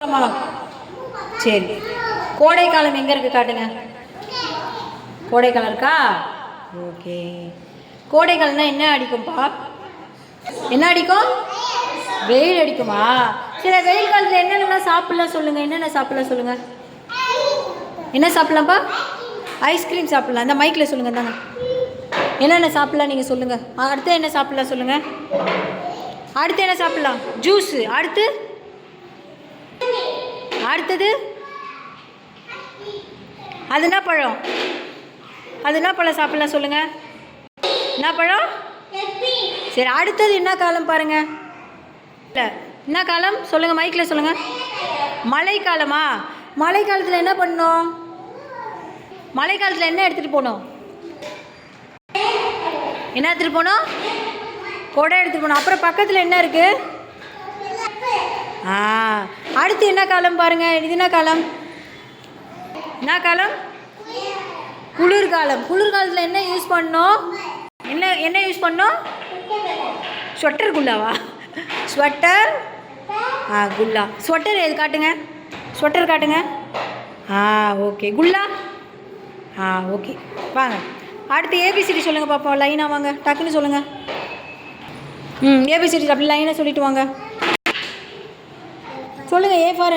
ஆமாம் சரி. கோடைக்காலம் எங்கே இருக்குது காட்டுங்க. கோடைக்காலம் இருக்கா? ஓகே. கோடைக்காலம்னா என்ன அடிக்கும்ப்பா? என்ன அடிக்கும்? வெயில் அடிக்குமா? சரி, வெயில் காலத்தில் என்னென்ன சாப்பிட்லாம் சொல்லுங்கள். என்னென்ன சாப்பிட்லாம் சொல்லுங்கள். என்ன சாப்பிட்லாம்ப்பா? ஐஸ்கிரீம் சாப்பிட்லாம். அந்த மைக்கில் சொல்லுங்கள் தாங்க. என்னென்ன சாப்பிட்லாம் நீங்கள் சொல்லுங்கள். அடுத்து என்ன சாப்பிட்லாம் சொல்லுங்கள். அடுத்து என்ன சாப்பிட்லாம்? ஜூஸு. அடுத்தது அது என்ன பழம்? அது என்ன பழம் சாப்பிட்லாம் சொல்லுங்கள். என்ன பழம்? சரி, அடுத்தது என்ன காலம் பாருங்கள். இல்லை, என்ன காலம் சொல்லுங்கள். மைக்கில் சொல்லுங்கள். மழைக்காலமா? மழை காலத்தில் என்ன பண்ணணும்? மழை காலத்தில் என்ன எடுத்துகிட்டு போகணும்? என்ன எடுத்துகிட்டு போகணும்? கொடை எடுத்துகிட்டு போகணும். அப்புறம் பக்கத்தில் என்ன இருக்குது? அடுத்து என்ன காலம் பாருங்கள். இது என்ன காலம்? என்ன காலம்? குளிர்காலம். குளிர்காலத்தில் என்ன யூஸ் பண்ணோம்? என்ன யூஸ் பண்ணோம்? ஸ்வெட்டர் குல்லாவா? ஸ்வெட்டர் குல்லா. ஸ்வெட்டர் எது காட்டுங்க. ஸ்வெட்டர் காட்டுங்க. ஓகே. குல்லா ஓகே. வாங்க அடுத்து ஏபிசிடி சொல்லுங்கள் பாப்பா. லைனாக வாங்க, டக்குன்னு சொல்லுங்கள். ஏபிசிடி அப்படி லைனாக சொல்லிட்டு வாங்க. சொல்லுங்கள். A for